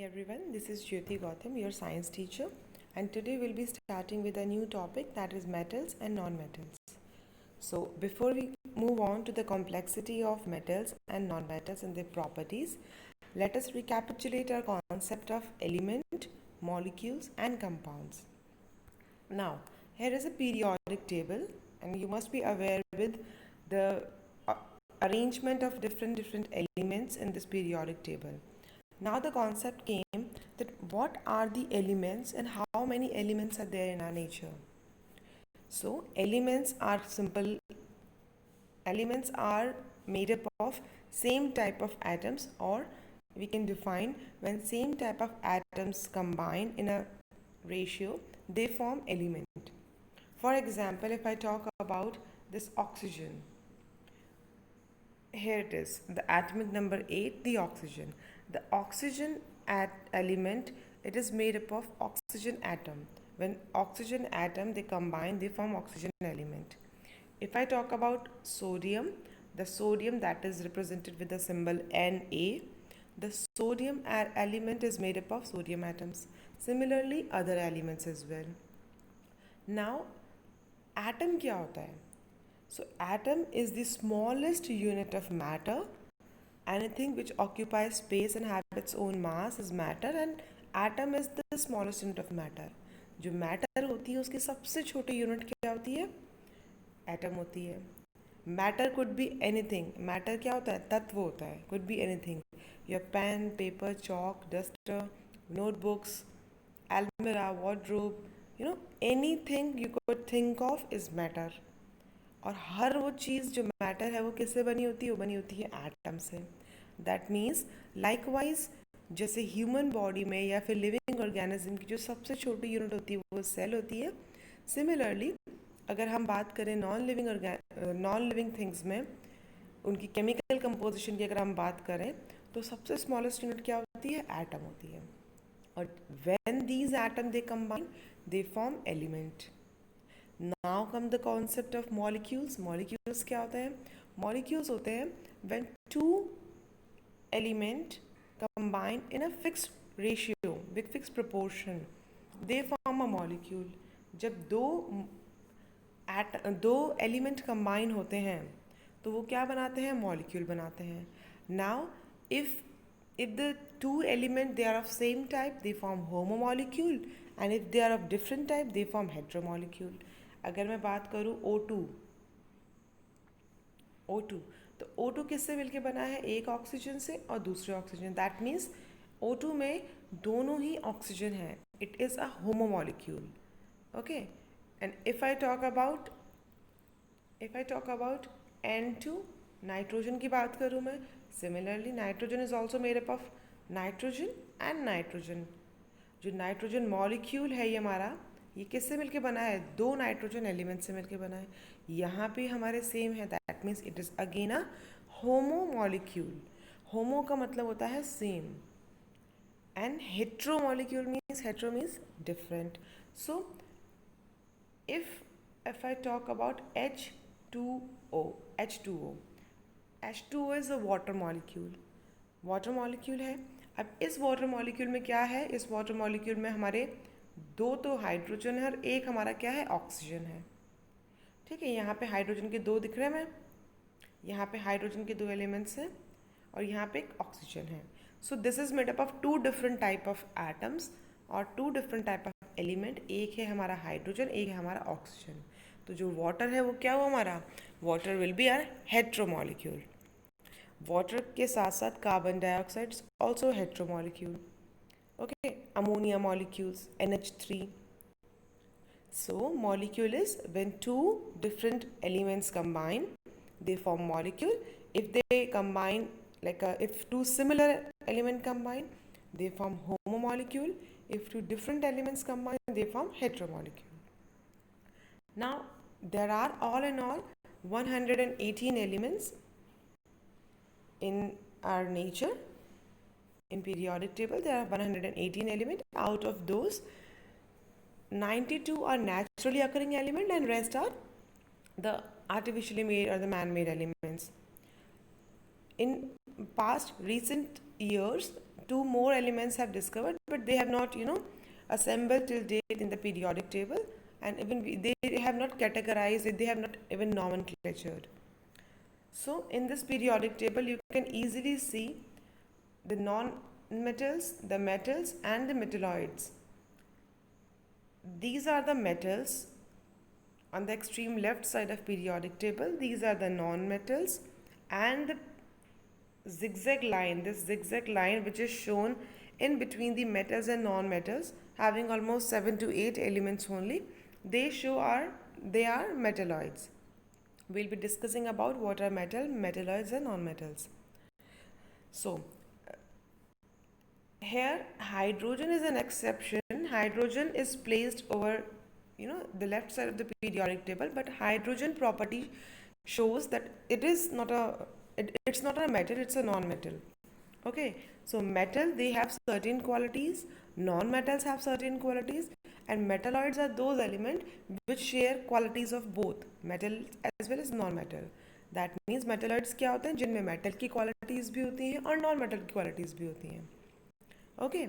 Everyone, this is Jyoti Gautam, your science teacher, and today we'll be starting with a new topic, that is metals and non-metals. So before we move on to the complexity of metals and non-metals and their properties, let us recapitulate our concept of element, molecules and compounds. Now, here is a periodic table, and you must be aware with the uh, arrangement of different elements in this periodic table. Now the concept came that what are the elements and how many elements are there in our nature. So elements are simple. Elements are made up of same type of atoms, or we can define when same type of atoms combine in a ratio, they form element. For example, if I talk about this oxygen, here it is, the atomic number 8, the oxygen. The oxygen element, it is made up of oxygen atom. When oxygen atom they combine, they form oxygen element. If I talk about sodium, the sodium that is represented with the symbol Na, the sodium element is made up of sodium atoms. Similarly, other elements as well. Now, atom क्या होता है? So atom is the smallest unit of matter. Anything which occupies space and have its own mass is matter, and atom is the smallest unit of matter. जो matter होती है उसकी सबसे छोटी unit क्या होती है? Atom होती है. Matter could be anything. Matter क्या होता है? तत्व होता है. Could be anything. Your pen, paper, chalk, duster, notebooks, almirah, wardrobe, anything you could think of is matter. और हर वो चीज़ जो मैटर है वो किससे बनी होती है? वो बनी होती है एटम से. दैट मीन्स लाइकवाइज जैसे ह्यूमन बॉडी में या फिर लिविंग ऑर्गेनिज्म की जो सबसे छोटी यूनिट होती है वो सेल होती है. सिमिलरली अगर हम बात करें नॉन लिविंग थिंग्स में उनकी केमिकल कंपोजिशन की अगर हम बात करें तो सबसे स्मॉलेस्ट यूनिट क्या होती है? एटम होती है. और when these atom they combine they form element. Now come the concept of molecules. Molecules क्या होते हैं? Molecules होते हैं when two element combine in a fixed ratio, with fixed proportion, they form a molecule. जब दो element combine होते हैं तो वो क्या बनाते हैं? Molecule बनाते हैं. Now if the two element they are of same type, they form homomolecule, and if they are of different type, they form heteromolecule. अगर मैं बात करूँ O2 तो O2 किससे मिलके बना है? एक ऑक्सीजन से और दूसरे ऑक्सीजन. दैट मीन्स O2 में दोनों ही ऑक्सीजन है. It is a homomolecule. Okay. And if I talk about N2, nitrogen की बात करूँ मैं, similarly nitrogen is also made up of nitrogen and nitrogen. जो नाइट्रोजन मॉलिक्यूल है ये हमारा, ये किससे मिलके बना है? दो नाइट्रोजन एलिमेंट से मिलके बना है. यहाँ पे हमारे सेम है. That means it is again a homo molecule. Homo का मतलब होता है same, and hetero molecule means different. So if I talk about H2O is a water molecule है. अब इस वाटर मॉलिक्यूल में क्या है? इस वाटर मॉलिक्यूल में हमारे दो तो हाइड्रोजन है और एक हमारा क्या है? ऑक्सीजन है. ठीक है. यहाँ पे हाइड्रोजन के दो दिख रहे हैं हमें. यहाँ पे हाइड्रोजन के दो एलिमेंट्स हैं और यहाँ पे एक ऑक्सीजन है. So this is made up of two different type of atoms और two different type of element. एक है हमारा हाइड्रोजन, एक है हमारा ऑक्सीजन. तो जो वाटर है वो क्या हुआ हमारा? Water will be are heteromolecule. Water के साथ साथ carbon dioxide also heteromolecule. Okay, ammonia molecules, NH3. So molecule is when two different elements combine, they form molecule. If they combine, if two similar element combine, they form homomolecule. If two different elements combine, they form heteromolecule. Now there are all in all 118 elements in our nature. In periodic table there are 118 elements. Out of those 92 are naturally occurring elements and rest are the artificially made or the man-made elements. In past recent years two more elements have discovered, but they have not, assembled till date in the periodic table, and even they have not categorized it, they have not even nomenclatured. So in this periodic table, you can easily see the non-metals, the metals, and the metalloids. These are the metals on the extreme left side of periodic table. These are the non-metals, and the zigzag line, this zigzag line which is shown in between the metals and non-metals, having almost 7 to 8 elements only, they are metalloids. We'll be discussing about what are metalloids and non-metals. So here hydrogen is an exception. Hydrogen is placed over the left side of the periodic table, but hydrogen property shows that it's not a metal, it's a non-metal. Okay, so metal, they have certain qualities, non-metals have certain qualities, and metalloids are those elements which share qualities of both metal as well as non-metal. That means metalloids क्या होते हैं, जिनमें metal की qualities भी होती हैं और non metal की क्वालिटीज भी होती हैं. Okay,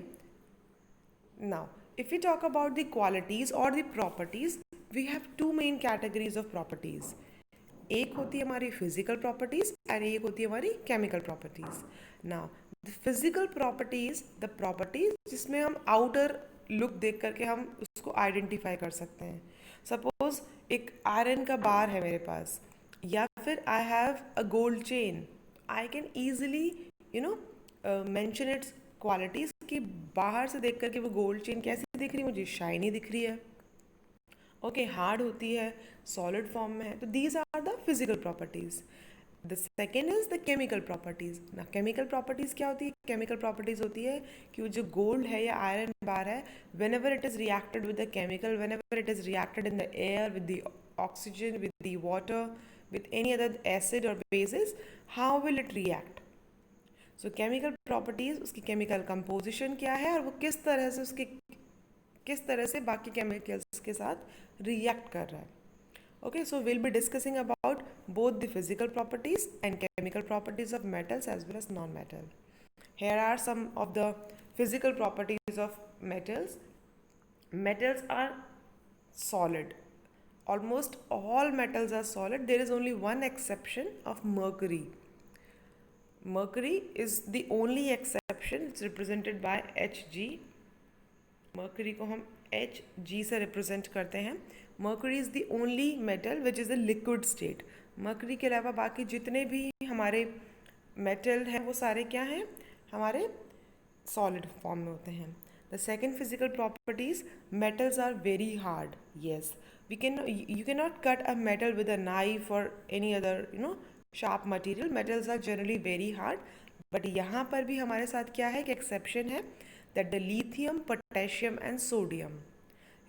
now if we talk about the qualities or the properties, we have two main categories of properties. एक होती है हमारी फिजिकल प्रॉपर्टीज और एक होती है हमारी chemical properties. Now the physical properties, the properties जिसमें हम आउटर लुक देख करके हम उसको आइडेंटिफाई कर सकते हैं. सपोज एक आयरन का बार है मेरे पास, या फिर I have a gold chain, I can easily mention it's qualities कि बाहर से देख करके वो गोल्ड चेन कैसी दिख रही है, मुझे शाइनी दिख रही है, ओके, हार्ड होती है, सॉलिड फॉर्म में है. तो these are the physical properties. The second is the chemical properties. ना केमिकल प्रॉपर्टीज क्या होती है? केमिकल प्रॉपर्टीज होती है कि वो जो गोल्ड है या आयरन बार है, when ever it is reacted with the chemical, when ever it is reacted in the air with the oxygen, with the water, with any other acid और bases, how will it react. So chemical properties, उसकी chemical composition क्या है और वो किस तरह से बाकी केमिकल्स के साथ रिएक्ट कर रहा है. Okay, so we'll be discussing about both the physical properties and chemical properties of metals as well as non-metal. Here are some of the physical properties of metals. Metals are solid. Almost all metals are solid. There is only one exception of mercury. Mercury is the only exception. It's represented by Hg. Mercury को हम Hg से represent करते हैं. Mercury is the only metal which is a liquid state. Mercury के अलावा बाकी जितने भी हमारे मेटल हैं वो सारे क्या हैं, हमारे सॉलिड फॉर्म में होते हैं. The second physical properties, metals are very hard. Yes, you cannot cut a metal with a knife or any other sharp material. Metals are generally very hard. But यहाँ पर भी हमारे साथ क्या है, कि एक्सेप्शन है, that the lithium, potassium and sodium.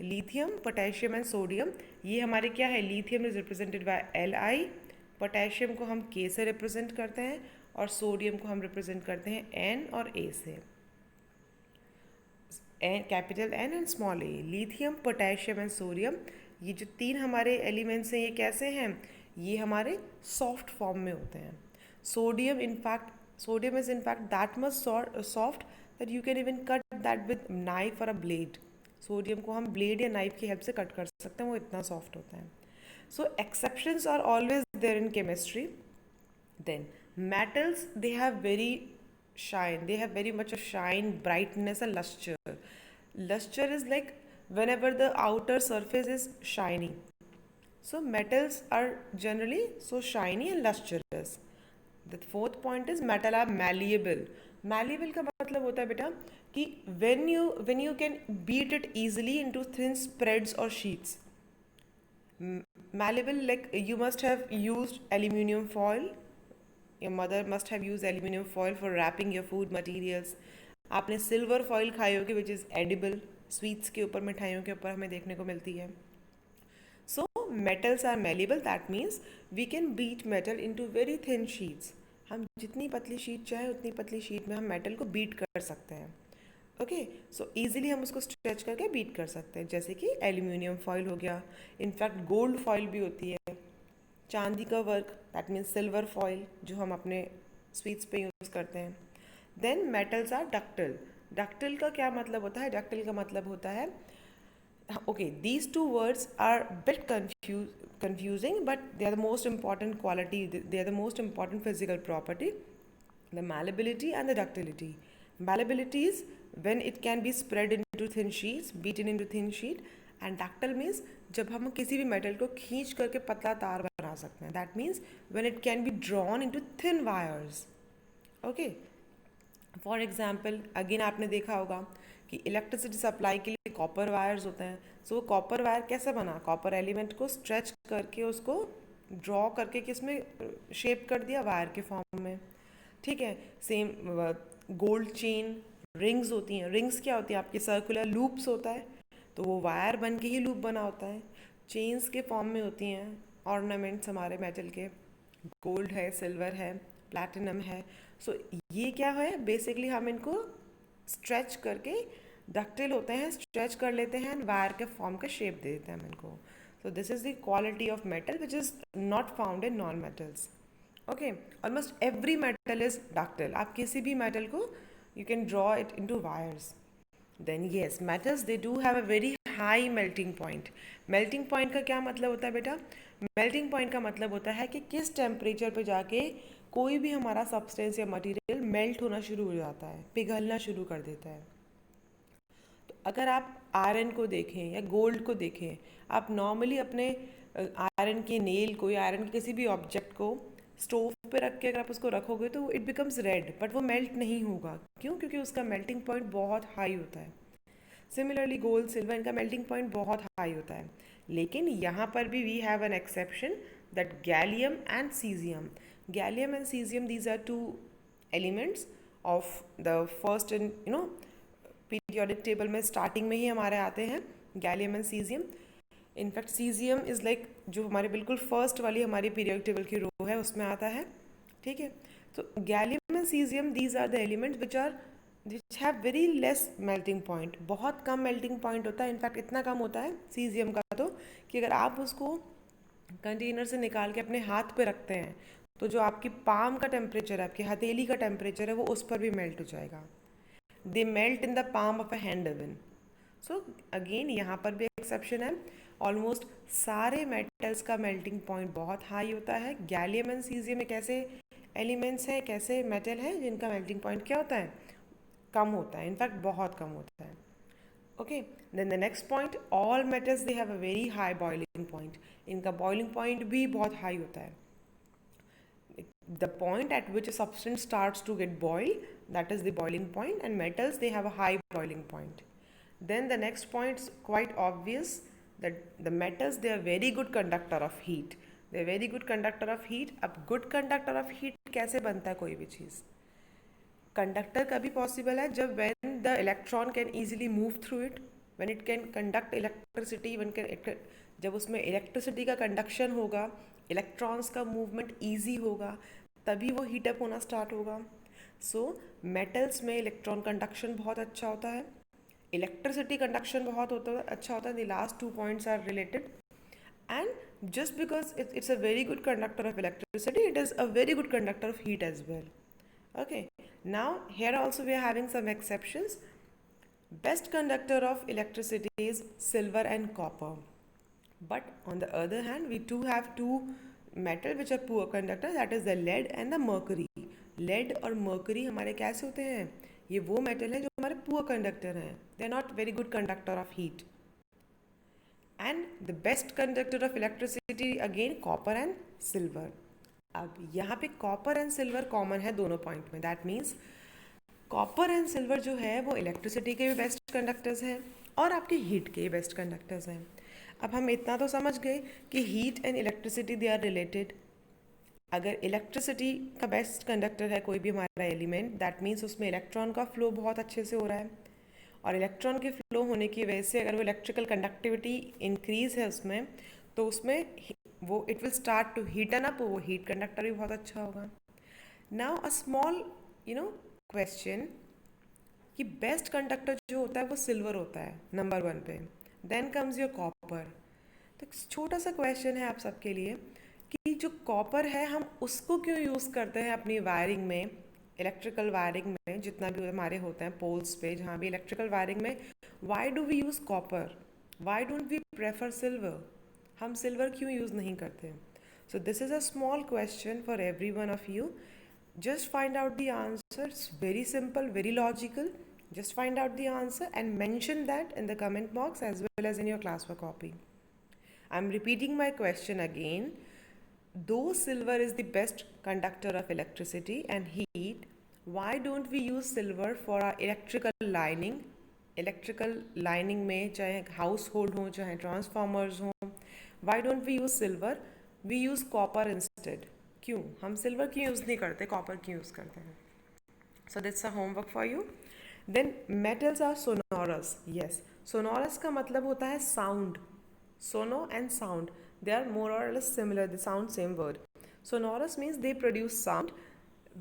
Lithium, potassium and sodium, ये हमारे क्या है, lithium is represented by Li, potassium को हम K से रिप्रेजेंट करते हैं और सोडियम को हम रिप्रेजेंट करते हैं N और A से. Capital N and small a. Lithium, potassium and sodium, ये जो तीन हमारे एलिमेंट्स हैं, ये कैसे हैं, ये हमारे सॉफ्ट फॉर्म में होते हैं. Sodium is in fact that much soft that you can even cut that with knife or a blade. Sodium को हम ब्लेड या नाइफ की हेल्प से कट कर सकते हैं, वो इतना सॉफ्ट होता है. So exceptions are always there in chemistry. Then metals, they have very much of shine, brightness and luster. Luster is like whenever the outer surface is shiny. So metals are generally so shiny and lustrous. The fourth point is metal are malleable. Malleable का मतलब होता है बेटा कि when you can beat it easily into thin spreads or sheets. Malleable, like you must have used aluminium foil. Your mother must have used aluminium foil for wrapping your food materials. आपने silver foil खाई होगी which is edible. Sweets के ऊपर, मिठाइयों के ऊपर हमें देखने को मिलती है. So metals are malleable. That means we can beat metal into very thin sheets. हम जितनी पतली शीट चाहे उतनी पतली शीट में हम मेटल को बीट कर सकते हैं. ओके, सो ईजिली हम उसको स्ट्रेच करके बीट कर सकते हैं, जैसे कि एल्यूमिनियम फॉइल हो गया. इनफैक्ट गोल्ड फॉइल भी होती है. चांदी का वर्क, दैट मीन्स सिल्वर फॉइल, जो हम अपने स्वीट्स पे यूज़ करते हैं. Then metals are ductile. Ductile का क्या मतलब होता है? डक्टिल का मतलब होता है, okay, these two words are a bit confusing, but they are the most important quality, they are the most important physical property, the malleability and the ductility. Malleability is when it can be spread into thin sheets, beaten into thin sheet, and ductile means जब हम किसी भी metal को खींच करके पतला तार बना सकते हैं. That means when it can be drawn into thin wires. Okay. For example again आपने देखा होगा कि इलेक्ट्रिसिटी सप्लाई के लिए कॉपर वायर्स होते हैं. सो वो कॉपर वायर कैसे बना? कॉपर एलिमेंट को स्ट्रेच करके उसको ड्रॉ करके किसमें शेप कर दिया? वायर के फॉर्म में. ठीक है. सेम गोल्ड चेन रिंग्स होती हैं. रिंग्स क्या होती है? आपके सर्कुलर लूप्स होता है, तो वो वायर बन के ही लूप बना होता है. चेन्स के फॉर्म में होती हैं ऑर्नामेंट्स हमारे मेटल के. गोल्ड है, सिल्वर है, प्लैटिनम है. सो ये क्या है? बेसिकली हम इनको स्ट्रेच करके डक्टिल होते हैं, स्ट्रेच कर लेते हैं एंड वायर के फॉर्म का शेप दे देते हैं हम इनको. So this is the quality of metal which is not found in non metals. Okay. Almost every metal is ductile. आप किसी भी मेटल को you can draw it into wires. Then yes, metals they do have a very high melting point. Melting point का क्या मतलब होता है बेटा? मेल्टिंग पॉइंट का मतलब होता है कि किस टेम्परेचर पे जाके कोई भी हमारा सब्सटेंस या मटेरियल मेल्ट होना शुरू हो जाता है, पिघलना शुरू कर देता है. तो अगर आप आयरन को देखें या गोल्ड को देखें, आप नॉर्मली अपने आयरन के नेल को या आयरन के किसी भी ऑब्जेक्ट को स्टोव पे रख के अगर आप उसको रखोगे तो इट बिकम्स रेड, बट वो मेल्ट नहीं होगा. क्यों? क्योंकि उसका मेल्टिंग पॉइंट बहुत हाई होता है. सिमिलरली गोल्ड, सिल्वर, इनका मेल्टिंग पॉइंट बहुत हाई होता है. लेकिन यहाँ पर भी we have an exception, that gallium and caesium. Gallium and caesium, these are two elements of the first in periodic table में स्टार्टिंग में ही हमारे आते हैं gallium and caesium. In fact caesium is like जो हमारे बिल्कुल फर्स्ट वाली हमारी पीरियोडिक टेबल की रो है उसमें आता है. ठीक है. तो gallium and caesium, these are the elements which have very less melting point. बहुत कम मेल्टिंग पॉइंट होता है. इनफैक्ट इतना कम होता है सीजियम का तो कि अगर आप उसको कंटेनर से निकाल के अपने हाथ पे रखते हैं तो जो आपकी पाम का टेम्परेचर है, आपकी हथेली का टेम्परेचर है, वो उस पर भी मेल्ट हो जाएगा. They melt in the palm of a hand even. So again यहाँ पर भी एक्सेप्शन है. ऑलमोस्ट सारे मेटल्स का मेल्टिंग पॉइंट बहुत हाई होता है. गैलियम एंड सीजियम एक ऐसे एलिमेंट्स हैं, एक ऐसे मेटल हैं जिनका मेल्टिंग पॉइंट क्या होता है? कम होता है. इनफैक्ट बहुत कम होता है. Okay. Then the next point, all metals they have a very high boiling point. इनका बॉइलिंग पॉइंट भी बहुत हाई होता है. The point at which a substance starts to get boiled, that is the boiling point, and metals they have a high boiling point. Then the next point is quite obvious, that the metals they are very good conductor of heat. They are very good conductor of heat. अब good conductor of heat कैसे बनता है कोई भी चीज़? Conductor कभी possible है जब when the electron can easily move through it, when it can conduct electricity, जब उसमें इलेक्ट्रिसिटी का कंडक्शन होगा, इलेक्ट्रॉन्स का मूवमेंट ईजी होगा, तभी वो हीटअप होना स्टार्ट होगा. सो मेटल्स में इलेक्ट्रॉन कंडक्शन बहुत अच्छा होता है, इलेक्ट्रिसिटी कंडक्शन बहुत अच्छा होता है. The last two points are related. And just because it's a very good conductor of electricity, it is a very good conductor of heat as well. Okay, now here also we are having some exceptions. Best conductor of electricity is silver and copper. But on the other hand, we do have two metal which are poor conductor, that is the lead and the mercury. Lead और mercury हमारे कैसे होते हैं? ये वो metal हैं जो हमारे poor conductor हैं. They are not very good conductor of heat. And the best conductor of electricity again copper and silver. अब यहाँ पे कॉपर एंड सिल्वर कॉमन है दोनों पॉइंट में. That means copper and silver जो है वो इलेक्ट्रिसिटी के भी बेस्ट कंडक्टर्स हैं और आपके हीट के भी बेस्ट कंडक्टर्स हैं. अब हम इतना तो समझ गए कि heat and electricity they are related. अगर इलेक्ट्रिसिटी का बेस्ट कंडक्टर है कोई भी हमारा एलिमेंट, दैट मीन्स उसमें इलेक्ट्रॉन का फ्लो बहुत अच्छे से हो रहा है. और इलेक्ट्रॉन के फ्लो होने की वजह से अगर वो इलेक्ट्रिकल कंडक्टिविटी इंक्रीज है उसमें, तो उसमें वो it will start to heat up, वो हीट कंडक्टर भी बहुत अच्छा होगा. नाउ अ स्मॉल क्वेश्चन कि बेस्ट कंडक्टर जो होता है वो सिल्वर होता है नंबर 1 पे. Then comes your copper. तो छोटा सा क्वेश्चन है आप सबके लिए कि जो कॉपर है हम उसको क्यों यूज़ करते हैं अपनी वायरिंग में इलेक्ट्रिकल वायरिंग में जितना भी हमारे होते हैं पोल्स पे, जहाँ भी इलेक्ट्रिकल वायरिंग में, why do we use copper, why don't we prefer silver, हम सिल्वर क्यों यूज़ नहीं करते? So this is a small question for every one of you. Just find out the answer. It's very simple, very logical. Just find out the answer and mention that in the comment box as well as in your classwork copy. I'm repeating my question again. Though silver is the best conductor of electricity and heat, why don't we use silver for our electrical lining? Electrical lining में चाहे household हो चाहे transformers हों, why don't we use silver, we use copper instead. क्यों हम silver क्यों use नहीं करते, कॉपर क्यों यूज़ करते हैं? So that's a homework for you. Then metals are sonorous. Yes, sonorous का मतलब होता है sound. Sono and sound, they are more or less similar, they sound same word. Sonorous means they produce sound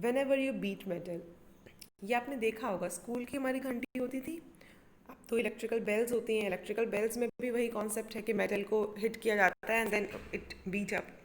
whenever you beat metal. ये आपने देखा होगा, school की हमारी घंटी होती थी, अब तो इलेक्ट्रिकल बेल्स होती हैं. इलेक्ट्रिकल बेल्स में भी वही कॉन्सेप्ट है कि मेटल को हिट किया जाता है and then it beat up.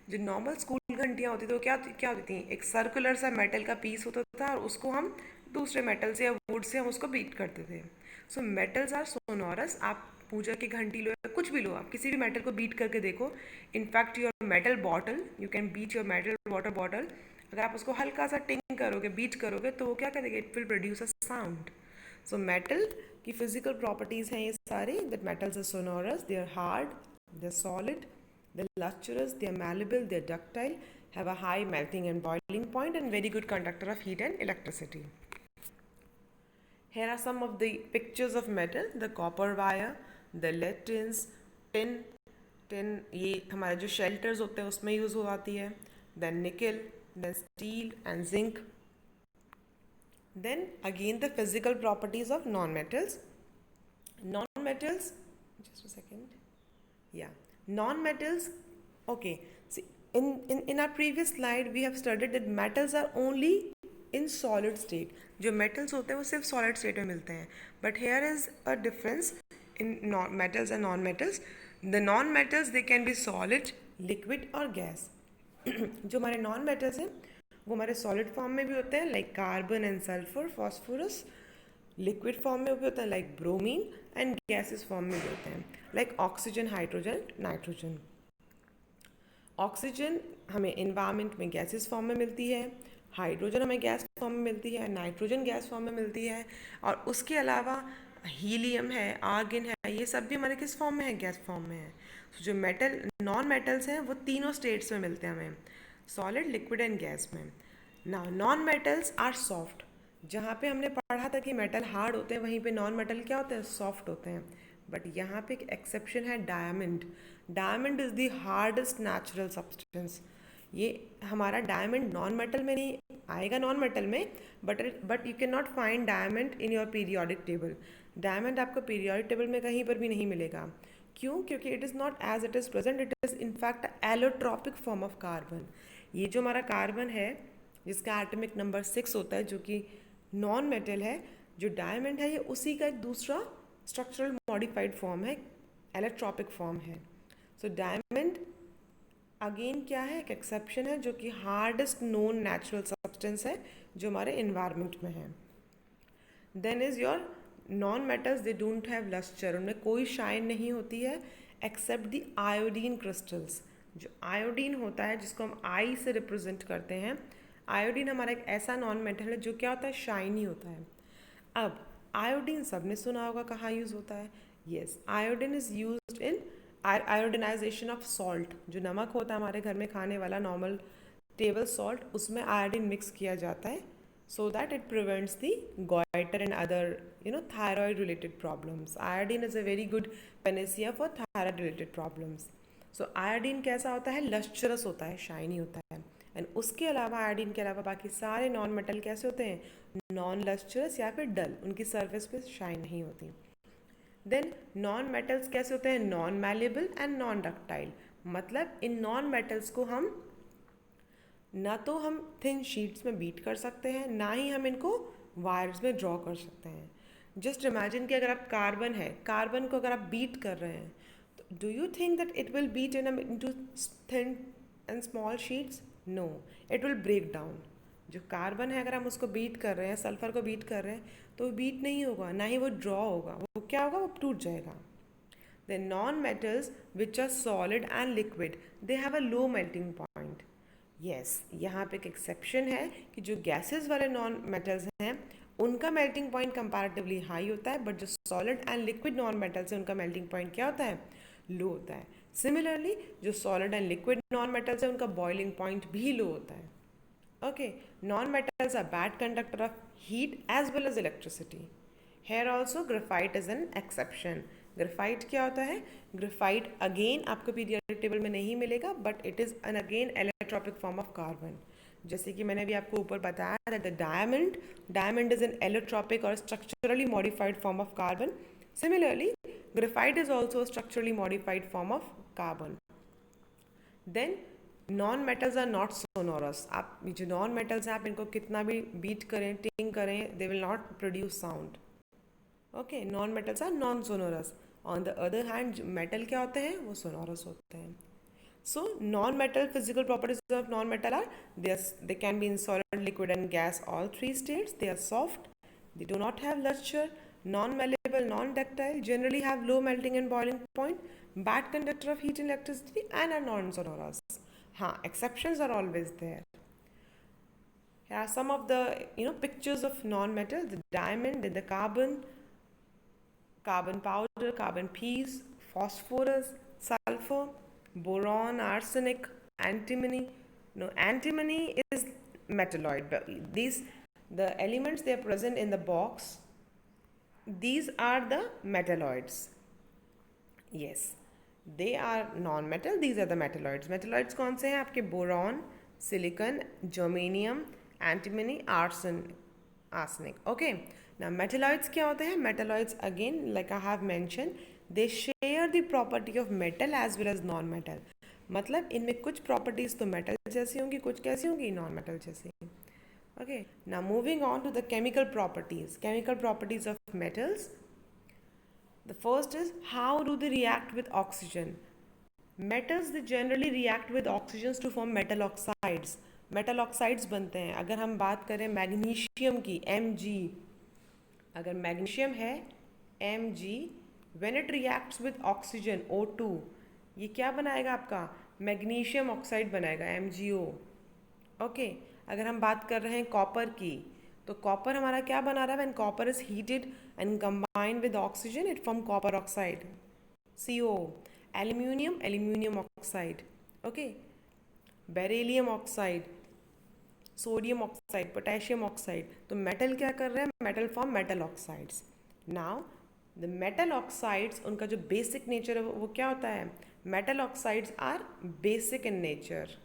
जो नॉर्मल स्कूल घंटियाँ होती थी वो क्या क्या होती थी, एक सर्कुलर सा मेटल का पीस होता था और उसको हम दूसरे मेटल से या वुड से हम उसको बीट करते थे. So metals are sonorous. आप पूजा की घंटी लो या कुछ भी लो, आप किसी भी मेटल को बीट करके देखो. In fact your metal bottle, you can beat your metal water bottle. अगर आप उसको हल्का सा टिंग करोगे, बीट करोगे, तो वो क्या करेगा, it will produce a sound. So metal की फिजिकल प्रॉपर्टीज़ हैं ये सारी. That metals are sonorous, they are hard, they are solid, they're lustrous, they're malleable, they're ductile, have a high melting and boiling point, and very good conductor of heat and electricity. Here are some of the pictures of metal. The copper wire, the lead tins, tin ये हमारे जो shelters होते हैं उसमें use हो जाती है. Then nickel, then steel and zinc. Then again the physical properties of non-metals. Non-metals, just a second. Yeah, non-metals. Okay, see, in our previous slide we have studied that metals are only in solid state. जो metals होते हैं वो सिर्फ solid state में मिलते हैं. But here is a difference in metals and non-metals. The non-metals they can be solid, liquid और gas. जो हमारे non-metals हैं वो हमारे solid form में भी होते हैं, like carbon and sulfur, phosphorus. Liquid form में भी होता है like bromine, and gases form में भी होते हैं like oxygen, hydrogen, nitrogen. Oxygen हमें इन्वायरमेंट में गैसेस फॉर्म में मिलती है, हाइड्रोजन हमें गैस फॉर्म में मिलती है, नाइट्रोजन गैस फॉर्म में मिलती है, और उसके अलावा हीलियम है, आर्गन है, ये सब भी हमारे किस फॉर्म में है, गैस फॉर्म में है. जो मेटल नॉन मेटल्स हैं वो तीनों स्टेट्स में मिलते हैं हमें, सॉलिड, लिक्विड एंड गैस में. ना नॉन मेटल्स आर सॉफ्ट. जहाँ पे हमने पढ़ा था कि मेटल हार्ड होते हैं, वहीं पे नॉन मेटल क्या होते हैं, सॉफ्ट होते हैं. बट यहाँ पे एक एक्सेप्शन है, diamond. Diamond is the hardest natural substance. ये हमारा डायमंड नॉन मेटल में नहीं आएगा, नॉन मेटल में, but you can not find diamond in your periodic table. Diamond आपको पीरियोडिक टेबल में कहीं पर भी नहीं मिलेगा. क्यों? क्योंकि it is not as it is present, it is in fact allotropic form of carbon. ये जो हमारा कार्बन है जिसका एटॉमिक नंबर 6 होता है, जो कि नॉन मेटल है, जो डायमंड है ये उसी का एक दूसरा स्ट्रक्चरल मॉडिफाइड फॉर्म है, एलोट्रॉपिक फॉर्म है. सो डायमंड अगेन क्या है, एक एक्सेप्शन है, जो कि हार्डेस्ट नोन नेचुरल सब्सटेंस है जो हमारे इन्वायरमेंट में है. Then is your non metals, they don't have lustre, उनमें कोई शाइन नहीं होती है एक्सेप्ट द आयोडीन क्रिस्टल्स. जो आयोडीन होता है जिसको हम आई से रिप्रेजेंट करते हैं, आयोडीन हमारा एक ऐसा नॉन मेटल है जो क्या होता है, शाइनी होता है. अब आयोडीन सबने सुना होगा कहाँ यूज़ होता है. Yes, iodine is used in iodisation of salt. जो नमक होता है हमारे घर में खाने वाला नॉर्मल टेबल सॉल्ट, उसमें आयोडीन मिक्स किया जाता है so that it prevents the goiter and other thyroid related problems. Iodine is a very good panacea for thyroid related problems. So iodine कैसा होता है, lustrous होता है, shiny होता है. एंड उसके अलावा आयोडीन के अलावा बाकी सारे नॉन मेटल कैसे होते हैं, नॉन लस्ट्रस या फिर डल, उनकी सरफेस पे शाइन नहीं होती. देन नॉन मेटल्स कैसे होते हैं, non malleable and non ductile. मतलब इन नॉन मेटल्स को हम ना तो हम थिन शीट्स में बीट कर सकते हैं, ना ही हम इनको वायर्स में ड्रॉ कर सकते हैं. जस्ट इमेजिन कि अगर आप कार्बन है, कार्बन को अगर आप बीट कर रहे हैं, तो do you think that it will beat into thin and small sheets? No, it will break down. जो कार्बन है अगर हम उसको बीट कर रहे हैं, सल्फर को बीट कर रहे हैं, तो बीट नहीं होगा, ना ही वो ड्रॉ होगा, वो क्या होगा, वो टूट जाएगा. The non-metals which are solid and liquid, they have a low melting point. Yes, यहाँ पे एक एक्सेप्शन है कि जो गैसेस वाले नॉन मेटल्स हैं उनका मेल्टिंग पॉइंट कंपैरेटिवली हाई होता है, बट जो solid and liquid non metals हैं उनका मेल्टिंग पॉइंट क्या होता है, लो होता है. सिमिलरली जो solid and liquid non metals हैं उनका बॉइलिंग पॉइंट भी लो होता है. Okay, non-metals are bad conductor of heat as well as electricity. Here also graphite is an exception. Graphite क्या होता है, ग्रेफाइट अगेन आपको पीरियोडिक टेबल में नहीं मिलेगा, but it is an again allotropic form of carbon. जैसे कि मैंने अभी आपको ऊपर बताया that the diamond is an allotropic और structurally modified form of carbon. Similarly graphite is also structurally modified form of carbon. Then non metals are not sonorous. आप जो नॉन मेटल्स हैं आप इनको कितना भी बीट करें, टिंग करें, they will not produce sound. Okay, non metals are non sonorous. On the other hand metal क्या होते हैं, वो सोनोरस होते हैं. So non metal physical properties of non metal are they can be in solid, liquid and gas, all three states. They are soft, they do not have luster, non-malleable, non-ductile, generally have low melting and boiling point, bad conductor of heat and electricity, and are non-sonorous. हाँ, exceptions are always there. Here are some of the pictures of non-metal: the diamond, then the carbon powder, carbon piece, phosphorus, sulfur, boron, arsenic, antimony. No, antimony is metalloid. But the elements they are present in the box, these are the metalloids. Yes, they are non-metal, these are the metalloids. Metalloids कौन से हैं आपके, boron, silicon, germanium, antimony, arsenic. Okay, now metalloids क्या होते हैं, metalloids again like I have mentioned, they share the property of metal as well as non-metal. मतलब इनमें कुछ प्रॉपर्टीज तो मेटल जैसी होंगी, कुछ कैसी होंगी, नॉन मेटल जैसी. Okay, now moving on to the chemical properties of metals. The first is how do they react with oxygen. Metals they generally react with oxygens to form metal oxides. Metal oxides बनते हैं. अगर हम बात करें magnesium की, Mg, अगर magnesium है Mg, when it reacts with oxygen O2, ये क्या बनाएगा आपका, मैग्नीशियम ऑक्साइड बनाएगा, MgO. ओके, अगर हम बात कर रहे हैं कॉपर की, तो कॉपर हमारा क्या बना रहा है, when copper is heated and combined with oxygen it form copper oxide, CO. Aluminium oxide. Okay, beryllium oxide, sodium oxide, potassium oxide. तो मेटल क्या कर रहे हैं, metal form metal oxides. Now the metal oxides, उनका जो basic nature है वो क्या होता है, metal oxides are basic in nature.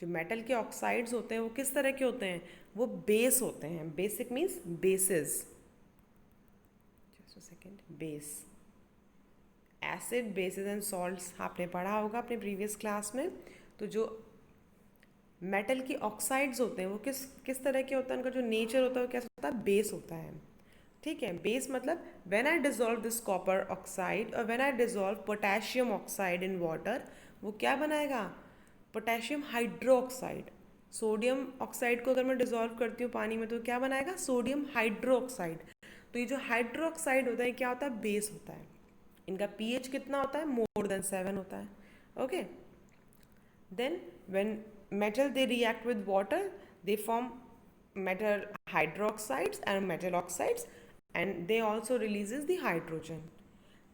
जो मेटल के ऑक्साइड्स होते हैं वो किस तरह के होते हैं, वो बेस होते हैं. Basic means basis. Just a second, base, acid, basis and salts आपने पढ़ा होगा अपने प्रीवियस क्लास में. तो जो मेटल की ऑक्साइड्स होते हैं वो किस तरह के होते हैं, उनका जो नेचर होता है वो कैसा होता है, बेस होता है. ठीक है, बेस मतलब when I dissolve this copper oxide और when I dissolve potassium oxide in water, वो क्या बनाएगा, पोटेशियम हाइड्रोक्साइड. सोडियम ऑक्साइड को अगर मैं डिजोल्व करती हूँ पानी में तो क्या बनाएगा, सोडियम हाइड्रोक्साइड. तो ये जो हाइड्रोक्साइड होता है क्या होता है, बेस होता है. इनका pH कितना होता है, मोर देन 7 होता है. Okay, then when metal they react with water, they form metal hydroxides and metal oxides, and they also releases the hydrogen.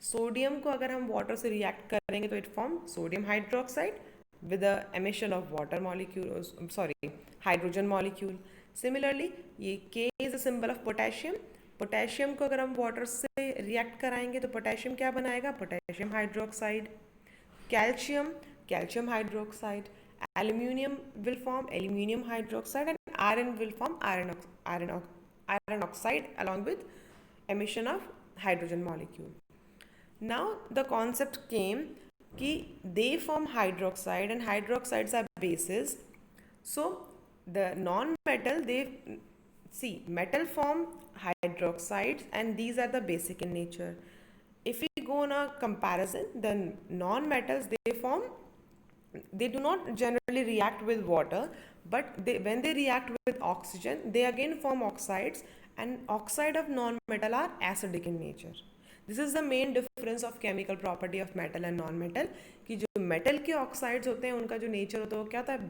Sodium को अगर हम वाटर से रिएक्ट करेंगे तो it form sodium hydroxide with the emission of water molecule, sorry, hydrogen molecule. Similarly, ये K is a symbol of potassium. Potassium को अगर हम वाटर से रिएक्ट कराएंगे तो पोटेशियम क्या बनाएगा, potassium hydroxide. Calcium hydroxide. Aluminium will form aluminium hydroxide and iron will form iron oxide along with emission of hydrogen molecule. Now the concept came कि they form hydroxide and hydroxides are bases. So the non-metal, they see metal form hydroxides and these are the basic in nature. If we go on a comparison, then non-metals they do not generally react with water, but when they react with oxygen, they again form oxides, and oxide of non-metal are acidic in nature. This is the main difference of chemical property of metal and non-metal, कि जो metal के oxides होते हैं उनका जो nature होता है वो क्या होता है,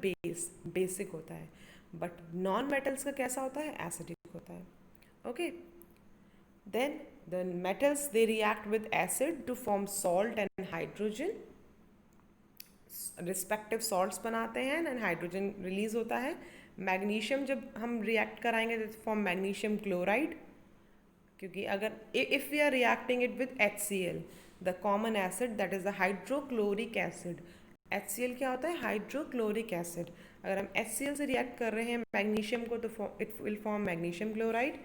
basic होता है, but non-metals का कैसा होता है, acidic होता है. Okay. Then the metals, they react with acid to form salt and hydrogen. Respective salts बनाते हैं एंड हाइड्रोजन रिलीज होता है. मैग्नीशियम जब हम रिएक्ट कराएंगे तो फॉर्म मैग्नीशियम क्लोराइड, क्योंकि अगर if we are reacting it with HCl, the common acid that is the hydrochloric acid. HCl क्या होता है, हाइड्रोक्लोरिक एसिड. अगर हम HCl से रिएक्ट कर रहे हैं मैग्नीशियम को तो it will form magnesium chloride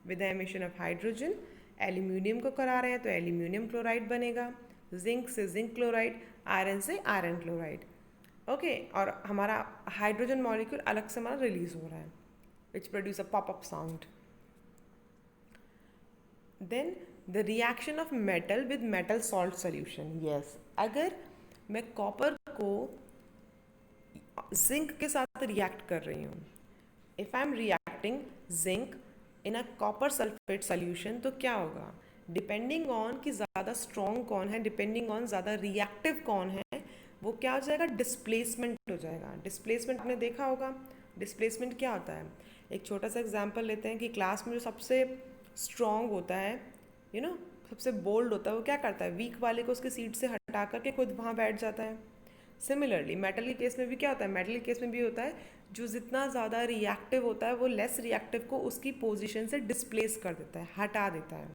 with the emission of hydrogen. Aluminium को करा रहे हैं तो एल्यूमिनियम क्लोराइड बनेगा. जिंक से जिंक क्लोराइड, आयरन से आयरन क्लोराइड. ओके, और हमारा हाइड्रोजन मॉलिक्यूल अलग से हमारा रिलीज हो रहा है which produce a pop up sound. Then the reaction of metal with metal salt solution. Yes, अगर मैं कॉपर को जिंक के साथ रिएक्ट कर रही हूँ, if I am reacting zinc in a copper sulphate solution, तो क्या होगा, डिपेंडिंग ऑन कि ज़्यादा स्ट्रॉन्ग कौन है, डिपेंडिंग ऑन ज़्यादा रिएक्टिव कौन है, वो क्या हो जाएगा, डिस्प्लेसमेंट हो जाएगा. डिस्प्लेसमेंट आपने देखा होगा. डिस्प्लेसमेंट क्या होता है, एक छोटा सा एग्जांपल लेते हैं कि क्लास में जो सबसे स्ट्रॉन्ग होता है, सबसे बोल्ड होता है, वो क्या करता है, वीक वाले को उसके सीट से हटा करके खुद वहाँ बैठ जाता है. सिमिलरली मेटल के केस में भी क्या होता है, मेटल के केस में भी होता है, जो जितना ज़्यादा रिएक्टिव होता है वो लेस रिएक्टिव को उसकी पोजीशन से डिस्प्लेस कर देता है, हटा देता है.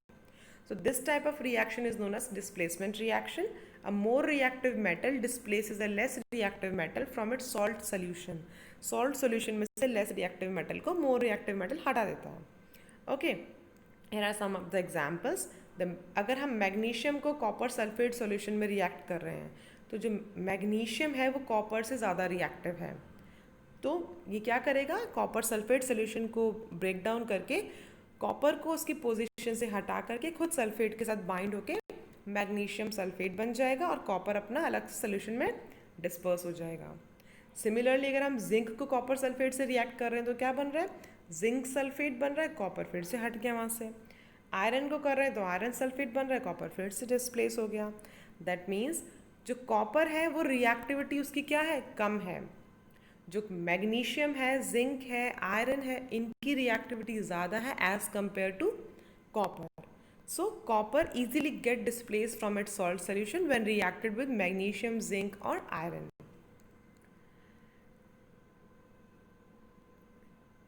So this type of reaction is known as displacement reaction. A more reactive metal displaces a less reactive metal from its salt solution. Salt solution में से less reactive metal को more reactive metal हटा देता है. Okay, here are some of the examples. अगर हम magnesium को copper sulphate solution में रिएक्ट कर रहे हैं, तो जो मैग्नीशियम है वो कॉपर से ज़्यादा रिएक्टिव है, तो ये क्या करेगा, कॉपर सल्फेट सॉल्यूशन को ब्रेक डाउन करके कॉपर को उसकी पोजीशन से हटा करके खुद सल्फेट के साथ बाइंड होके मैग्नीशियम सल्फेट बन जाएगा और कॉपर अपना अलग सोल्यूशन में डिस्पर्स हो जाएगा. सिमिलरली अगर हम जिंक को कॉपर सल्फेट से रिएक्ट कर रहे हैं तो क्या बन रहा है, जिंक सल्फेट बन रहा है, कॉपर फिर से हट गया वहाँ से. आयरन को कर रहे हैं तो आयरन सल्फेट बन रहा है, कॉपर फिर से डिस्प्लेस हो गया. दैट मीन्स जो कॉपर है वो रिएक्टिविटी उसकी क्या है, कम है. जो मैग्नीशियम है, जिंक है, आयरन है, इनकी रिएक्टिविटी ज़्यादा है as compared to copper. So copper easily get displace from its salt solution when reacted with magnesium, zinc और iron.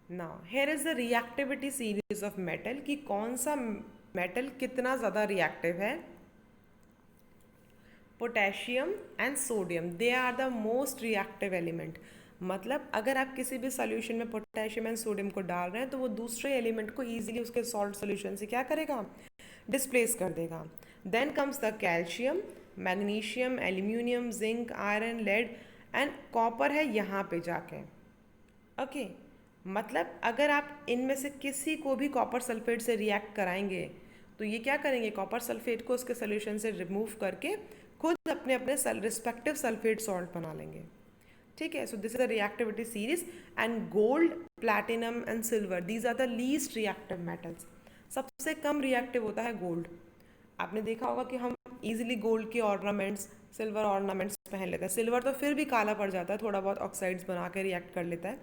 Now here is the reactivity series of metal कि कौन सा मेटल कितना ज़्यादा रिएक्टिव है. Potassium and sodium, they are the most reactive element. मतलब अगर आप किसी भी सोल्यूशन में पोटेशियम एंड सोडियम को डाल रहे हैं तो वो दूसरे एलिमेंट को इजीली उसके सॉल्ट सोल्यूशन से क्या करेगा, डिस्प्लेस कर देगा. Then comes the calcium, magnesium, aluminium, zinc, iron, lead and copper है यहाँ पे जाके. ओके, मतलब अगर आप इनमें से किसी को भी कॉपर सल्फेट से रिएक्ट कराएंगे तो ये क्या करेंगे, कॉपर सल्फेट को उसके सोल्यूशन से रिमूव करके खुद अपने अपने रिस्पेक्टिव सल्फेट सॉल्ट बना लेंगे. ठीक है. So this is the reactivity series. And gold, platinum and silver, these are the least reactive metals. सबसे कम रिएक्टिव होता है गोल्ड. आपने देखा होगा कि हम इजीली गोल्ड के ऑर्नामेंट्स, सिल्वर ऑर्नामेंट्स पहन लेते हैं. सिल्वर तो फिर भी काला पड़ जाता है, थोड़ा बहुत ऑक्साइड्स बना के रिएक्ट कर लेता है,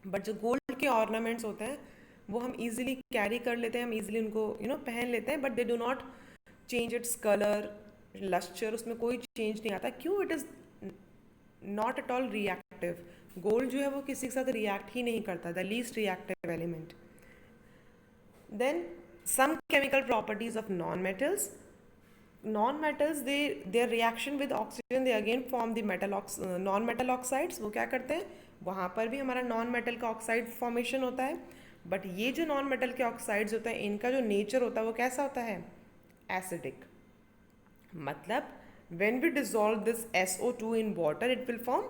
बट जो गोल्ड के ऑर्नामेंट्स होते हैं वो हम इजीली कैरी कर लेते हैं, हम इजीली उनको पहन लेते हैं, but they do not change its colour, lustre, उसमें कोई चेंज नहीं आता. क्यों? It is not at all reactive. Gold जो है वो किसी के साथ रिएक्ट ही नहीं करता, the least reactive element. Then some chemical properties of non-metals. Non-metals, their reaction with oxygen, they again form the non-metal oxides. वो क्या करते हैं, वहाँ पर भी हमारा non-metal का oxide formation होता है, बट ये जो non-metal के oxides होता है इनका जो nature होता है वो कैसा होता है, acidic. मतलब when we dissolve this SO2 in water, it will form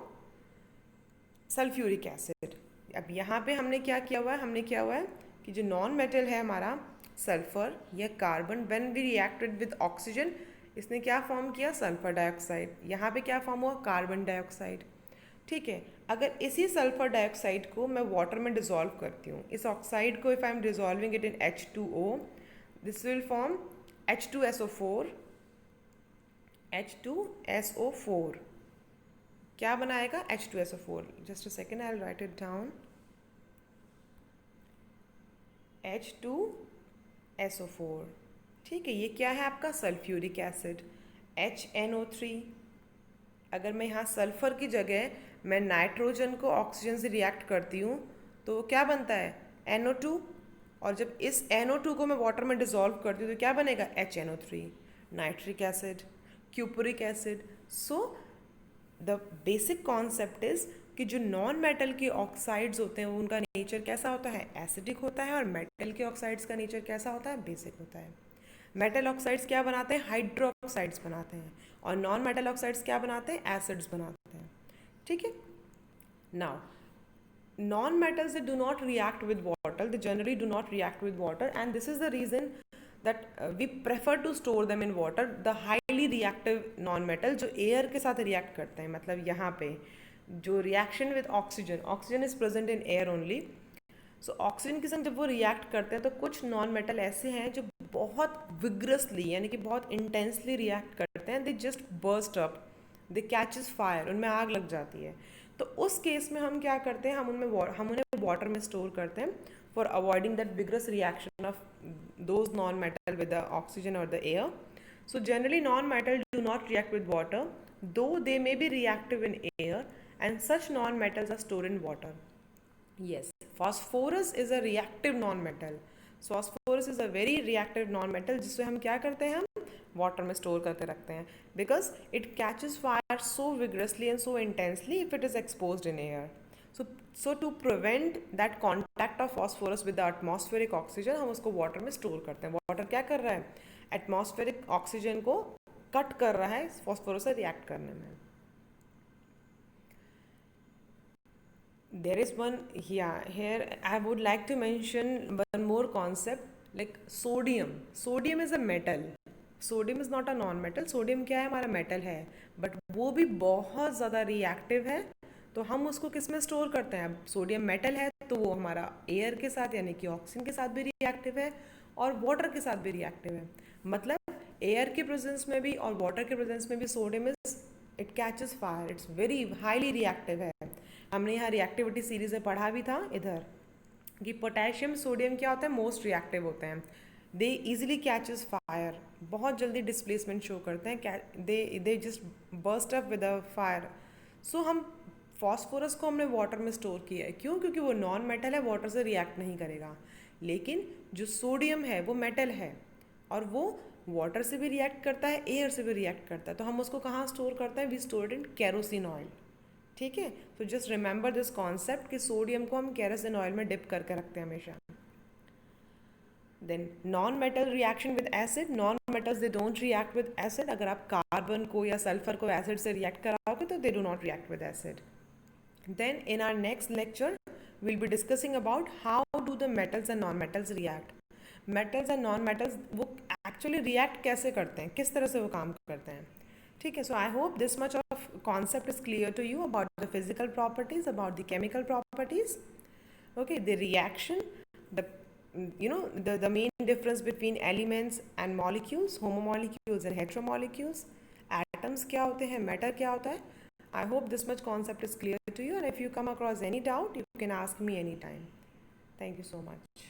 sulfuric acid. अब यहाँ पे हमने क्या किया हुआ है, हमने किया हुआ है कि जो नॉन मेटल है हमारा सल्फर या carbon, when we reacted with oxygen, इसने क्या फॉर्म किया, सल्फर डाइऑक्साइड. यहाँ पे क्या फॉर्म हुआ, कार्बन डाइऑक्साइड. ठीक है, अगर इसी सल्फर डाइऑक्साइड को मैं वाटर में डिसॉल्व करती हूँ, इस ऑक्साइड को if I am dissolving it in H2O, this will form H2SO4, H2SO4 क्या बनाएगा? H2SO4. Just a second, I will write it down. H2SO4. ठीक है, ये क्या है आपका? Sulphuric acid, HNO3. अगर मैं यहाँ सल्फर की जगह मैं नाइट्रोजन को ऑक्सीजन से रिएक्ट करती हूँ तो क्या बनता है? NO2. और जब इस NO2 को मैं वाटर में डिसॉल्व करती हूँ तो क्या बनेगा? HNO3, nitric acid, cupric acid. So the basic concept is कि जो नॉन मेटल के ऑक्साइड्स होते हैं उनका नेचर कैसा होता है? एसिडिक होता है. और मेटल के ऑक्साइड्स का नेचर कैसा होता है? बेसिक होता है. मेटल ऑक्साइड्स क्या बनाते हैं? हाइड्रोक्साइड्स बनाते हैं. और नॉन मेटल ऑक्साइड्स क्या बनाते हैं? एसिड्स बनाते हैं. ठीक है. Now non-metals, they do not react with water, they generally do not react with water, and this is the reason that we prefer to store them in water. The highly reactive non-metal जो air के साथ react करते हैं, मतलब यहाँ पे जो reaction with oxygen, oxygen is present in air only. So oxygen के संग जब वो रिएक्ट करते हैं तो कुछ नॉन मेटल ऐसे हैं जो बहुत विग्रसली यानी कि बहुत इंटेंसली रिएक्ट करते हैं. They just burst up, they catches fire, उनमें आग लग जाती है. तो उस केस में हम क्या करते हैं? हम उन्हें वाटर में स्टोर करते हैं for avoiding that vigorous reaction of those non metal with the oxygen और the air. So generally non-metal do not react with water, though they may be reactive in air, and such non-metals are stored in water. Yes, phosphorus is a reactive non-metal. So phosphorus is a very reactive non-metal जिससे हम क्या करते हैं? हम water में store करके रखते हैं because it catches fire so vigorously and so intensely if it is exposed in air. So to prevent that contact of phosphorus with the atmospheric oxygen हम उसको वाटर में स्टोर करते हैं. वाटर क्या कर रहा है? एटमॉस्फेरिक ऑक्सीजन को कट कर रहा है फॉस्फोरस से रिएक्ट करने में. There is one, yeah, here I would like to mention one more concept like sodium. Sodium is a metal. Sodium is not a non-metal. Sodium क्या है? हमारा मेटल है, बट वो भी बहुत ज़्यादा रिएक्टिव है. तो हम उसको किस में स्टोर करते हैं? अब सोडियम मेटल है तो वो हमारा एयर के साथ यानी कि ऑक्सीजन के साथ भी रिएक्टिव है और वाटर के साथ भी रिएक्टिव है. मतलब एयर के प्रेजेंस में भी और वाटर के प्रेजेंस में भी sodium is it catches fire. It's very highly reactive है. हमने यहाँ रिएक्टिविटी सीरीज में पढ़ा भी था इधर कि पोटेशियम सोडियम क्या होता है? मोस्ट रिएक्टिव होते हैं. दे इजीली कैचेस फायर, बहुत जल्दी डिस्प्लेसमेंट शो करते हैं. They just burst up with a fire. So हम फॉस्फोरस को हमने वाटर में स्टोर किया है. क्यों? क्योंकि वो नॉन मेटल है, वाटर से रिएक्ट नहीं करेगा. लेकिन जो सोडियम है वो मेटल है और वो वाटर से भी रिएक्ट करता है, एयर से भी रिएक्ट करता है. तो हम उसको कहाँ स्टोर करते हैं? We store in kerosene oil. ठीक है. तो जस्ट रिमेंबर दिस कॉन्सेप्ट कि सोडियम को हम केरोसिन ऑयल में डिप करके रखते हैं हमेशा. Then non metal reaction with acid. Non metals they don't react with acid. अगर आप कार्बन को या सल्फर को एसिड से रिएक्ट कराओगे तो they do not react with acid. Then in our next lecture we'll be discussing about how do the metals and non-metals react. Metals and non-metals वो actually react कैसे करते हैं, किस तरह से वो काम करते हैं. ठीक है. So I hope this much of concept is clear to you about the physical properties, about the chemical properties. Okay, the reaction, the the main difference between elements and molecules, homomolecules and heteromolecules, atoms क्या होते हैं, matter क्या होता है. I hope this much concept is clear to you, and if you come across any doubt, you can ask me anytime. Thank you so much.